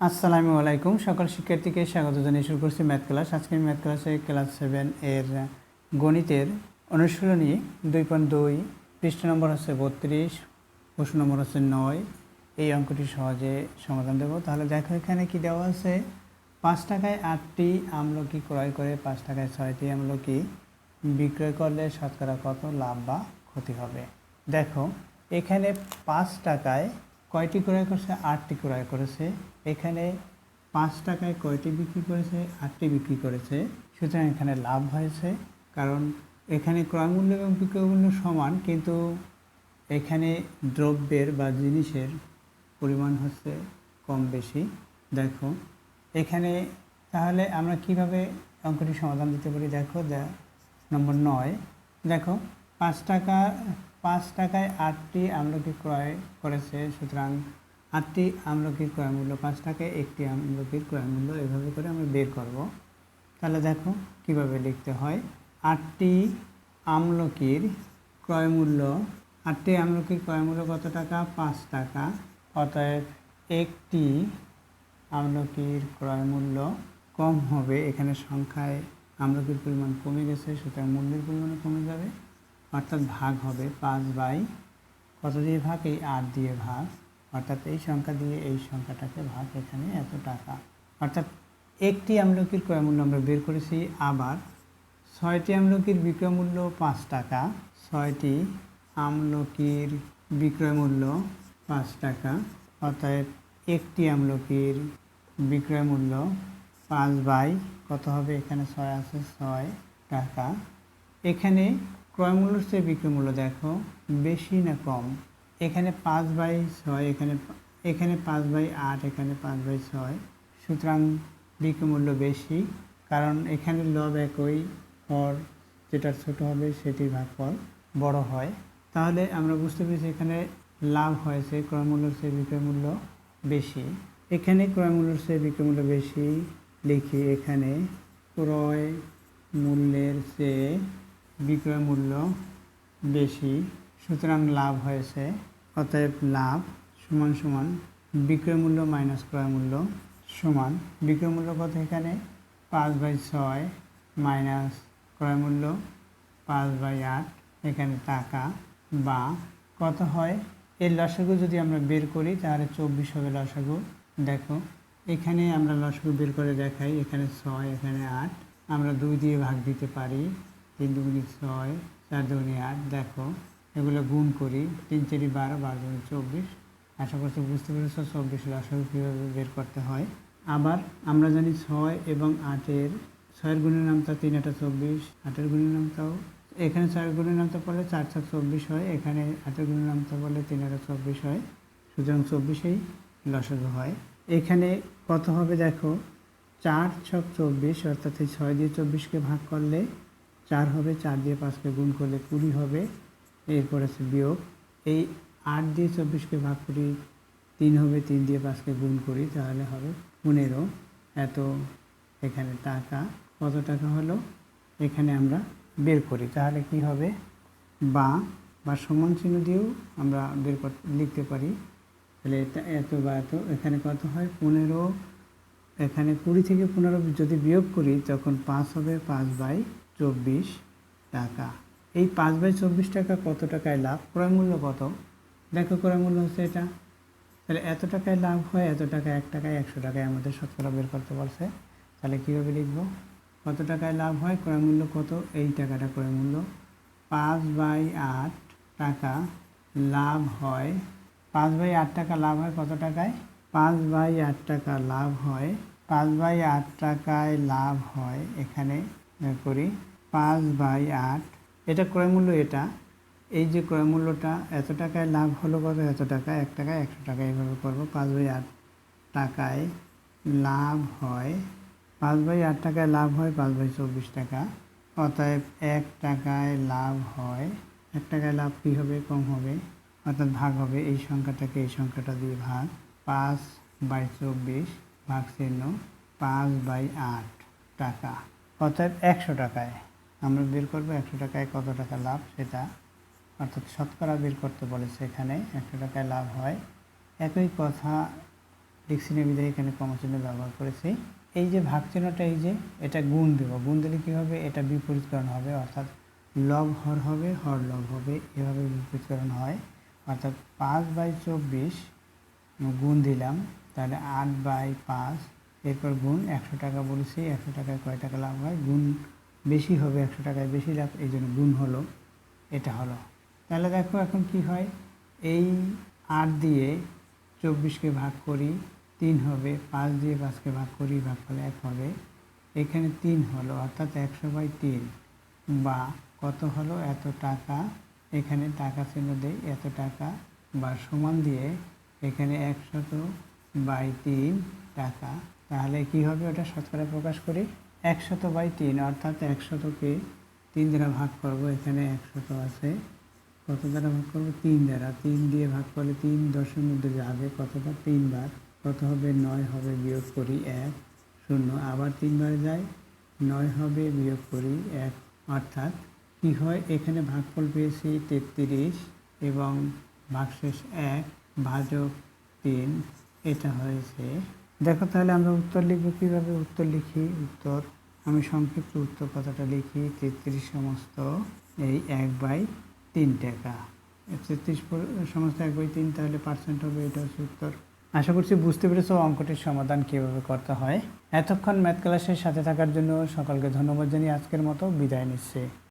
আসসালামু আলাইকুম সকল শিক্ষার্থীকে স্বাগত জানিয়ে শুরু করছি ম্যাথ ক্লাস। আজকে ম্যাথ ক্লাসে ক্লাস 7 এর গণিতের অনুশীলনী 2.2 পৃষ্ঠ নম্বর হচ্ছে 32, প্রশ্ন নম্বর হচ্ছে 9। এই অঙ্কটি সহজে সমাধান দেব। তাহলে দেখো এখানে কি দেওয়া আছে, 5 টাকায় 8টি আমলকি ক্রয় করে 5 টাকায় 6টি আমলকি বিক্রয় করলে শতকরা কত লাভ বা ক্ষতি হবে। দেখো এখানে 5 টাকায় কয়টি ক্রয় করছে, 8টি ক্রয় করেছে। এখানে 5 টাকায় কয়টি বিক্রি করেছে, 8টি বিক্রি করেছে। সুতরাং এখানে লাভ হয়েছে, কারণ এখানে ক্রয় মূল্য এবং বিক্রয় মূল্য সমান, কিন্তু এখানে দ্রব্যের বা জিনিসের পরিমাণ হচ্ছে কম বেশি। দেখো এখানে তাহলে আমরা কিভাবে অঙ্কটি সমাধান দিতে পারি। দেখো নম্বর 9, দেখো 5 টাকায় 8টি আমলকি ক্রয় করেছে। সুতরাং 8টি আমলকির ক্রয় মূল্য 5 টাকায়, একটি আমলকির ক্রয় মূল্য, এভাবে করে আমরা বের করব। তাহলে দেখো কিভাবে লিখতে হয়। 8টি আমলকির ক্রয় মূল্য, 8টি আমলকির ক্রয় মূল্য কত টাকা, 5 টাকা। অতএব একটি আমলকির ক্রয় মূল্য কম হবে, এখানে সংখ্যায় আমলকির পরিমাণ কমে গেছে, সুতরাং মূল্যের পরিমাণ কমে যাবে, অর্থাৎ ভাগ হবে 5 বাই কত দিয়ে ভাগ, এই 8 দিয়ে ভাগ, অর্থাৎ এই সংখ্যা দিয়ে এই সংখ্যাটাকে ভাগ, এখানে এত টাকা। অর্থাৎ একটি আমলকির ক্রয় মূল্য আমরা বের করেছি। আবার 6টি আমলকির বিক্রয় মূল্য 5 টাকা, 6টি আমলকির বিক্রয় মূল্য 5 টাকা। অতএব একটি আমলকির বিক্রয় মূল্য 5 বাই কত হবে, এখানে 6 আছে, 6 টাকা। এখানে ক্রয় মূল্যের চেয়ে বিক্রয় মূল্য দেখো বেশি না কম। এখানে 5 বাই 6, এখানে 5 বাই 8, এখানে 5 বাই 6। সুতরাং বিক্রয় মূল্য বেশি, কারণ এখানে লব একই, হর যেটা ছোট হবে সেটির ভাগফল বড় হয়। তাহলে আমরা বুঝতে পেরেছি এখানে লাভ হয়েছে, ক্রয় মূল্যের চেয়ে বিক্রয় মূল্য বেশি। এখানে ক্রয় মূল্যের চেয়ে বিক্রয় মূল্য বেশি লিখি, এখানে ক্রয় মূল্যের চেয়ে বিক্রয় মূল্য বেশি, সুতরাং লাভ হয়েছে। অতএব লাভ সমান সমান বিক্রয় মূল্য মাইনাস ক্রয় মূল্য সমান, বিক্রয় মূল্য কত, এখানে 5 বাই 6 মাইনাস ক্রয় মূল্য 5 বাই 8, এখানে টাকা, বা কত হয়, এর লসাগু যদি আমরা বের করি তাহলে 24 হবে লসাগু। দেখো এখানে আমরা লসাগু বের করে দেখাই, এখানে 6, এখানে 8, আমরা 2 দিয়ে ভাগ দিতে পারি, 3 দুগুণে 6, 4 দুগুণে 8। দেখো এগুলো গুণ করি, 3 4 12, 12 দুগুণে 24। আশা করছি বুঝতে পেরেছ 24 লসাগু কীভাবে বের করতে হয়। আবার আমরা জানি 6 এবং 8-এর 6-এর গুণের নামটা 3 8 24, 8-এর গুণের নামটাও, এখানে 6-এর গুণের নামটা পড়লে 4 6 24 হয়, এখানে 8-এর গুণের নামটা পড়লে 3 8 24 হয়। সুতরাং 24-এই লসাগু হয়। এখানে কত হবে দেখো, 4 6 24, অর্থাৎ এই 6 দিয়ে 24কে ভাগ করলে 4 হবে, 4 দিয়ে 5কে গুণ করলে 20 হবে। এরপর আছে বিয়োগ, এই 8 দিয়ে 24কে ভাগ করি 3 হবে, 3 দিয়ে 5কে গুণ করি তাহলে হবে 15। এত এখানে টাকা, কত টাকা হলো এখানে আমরা বের করি, তাহলে কি হবে, বা সমান চিহ্ন দিয়েও আমরা বের লিখতে পারি। তাহলে এটা এত বা এত, এখানে কত হয় 15, এখানে 20 থেকে 15 যদি বিয়োগ করি তখন 5 হবে, 5 বাই 24 টাকা। এই 5 বাই 24 টাকা কত টাকায় লাভ, ক্রয় মূল্য কত, দেখো ক্রয় মূল্য হচ্ছে এটা। তাহলে এত টাকায় লাভ হয়, এত টাকায় 1 টাকায় 100 টাকায় আমাদের শতকরা বের করতে পারছে। তাহলে কীভাবে লিখব, কত টাকায় লাভ হয়, ক্রয় মূল্য কত, এই টাকাটা ক্রয় মূল্য, 5 বাই 8 টাকা লাভ হয়, 5 বাই 8 টাকা লাভ হয় কত টাকায়, 5 বাই 8 টাকা লাভ হয়, 5 বাই 8 টাকায় লাভ হয়, এখানে করি 5 বাই 8, এটা ক্রয় মূল্য, এটা এই যে ক্রয় মূল্যটা, এত টাকায় লাভ হলো কত, এত টাকা, 1 টাকায় 100 টাকা, এইভাবে করবো। 5 বাই 8 টাকায় লাভ হয়, 5 বাই 8 টাকায় লাভ হয় 5 বাই 24 টাকা। অতএব 1 টাকায় লাভ হয়, 1 টাকায় লাভ কী হবে, কম হবে, অর্থাৎ ভাগ হবে, এই সংখ্যাটাকে এই সংখ্যাটা দিয়ে ভাগ, 5 বাই 24 ভাগ চিহ্ন 5 বাই 8 টাকা। অতএব 100 টাকায় আমরা বের করবো 100 টাকায় কত টাকা লাভ সেটা, অর্থাৎ শতকরা বের করতে বলেছে এখানে। 100 টাকায় লাভ হয়। একই কথা লিখছি না বিধায় এখানে কমা চিহ্ন ব্যবহার করেছি। এই যে ভাগ চিহ্নটা, এই যে এটা গুণ দেব, গুণ দিলে কী হবে, এটা বিপরীতকরণ হবে, অর্থাৎ লব হর হবে, হর লব হবে, এভাবে বিপরীতকরণ হয়। অর্থাৎ 5/24 গুণ দিলাম, তাহলে 8/5, এরপর গুণ 100 টাকা বলেছি, 100 টাকায় কয় টাকা লাভ হয়, গুণ বেশি হবে, 100 টাকায় বেশি লাভ, এই জন্য গুণ হলো, এটা হলো। তাহলে দেখো এখন কি হয়, এই 8 দিয়ে 24কে ভাগ করি, 3 হবে, 5 দিয়ে 5কে ভাগ করি, ভাগফলে 1 হবে, এখানে 3 হলো, অর্থাৎ 100/3 বা কত হলো, এত টাকা, এখানে টাকা চিহ্ন দেই, এত টাকা বা সমান দিয়ে এখানে 100/3 টাকা। তাহলে কি হবে, ওটা শতকরা প্রকাশ করি, 100/3, অর্থাৎ 100কে 3 দ্বারা ভাগ করব, এখানে 100 আছে, কত দ্বারা ভাগ করব, 3 দ্বারা, 3 দিয়ে ভাগ করলে 3 10-এর মধ্যে যাবে, কতটা 3 বার, কত হবে, 9 হবে, বিয়োগ করি 1 0, আবার 3 বার যায়, 9 হবে, বিয়োগ করি 1, অর্থাৎ কি হয়, এখানে ভাগফল পেয়েছি 33 এবং ভাগশেষ 1 ভাজক 3, এটা হয়েছে। দেখো তাহলে আমরা উত্তর লিখব কীভাবে, উত্তর লিখি, উত্তর আমি সংক্ষিপ্ত উত্তর কথাটা লিখি, 33 সমস্ত এই 1/3 টাকা, 33 সমস্ত 1/3, তাহলে পার্সেন্ট হবে, এটা হচ্ছে উত্তর। আশা করছি বুঝতে পেরেছো অঙ্কটির সমাধান কীভাবে করতে হয়। এতক্ষণ ম্যাথ ক্লাসের সাথে থাকার জন্য সকলকে ধন্যবাদ জানিয়ে আজকের মতো বিদায় নিচ্ছি।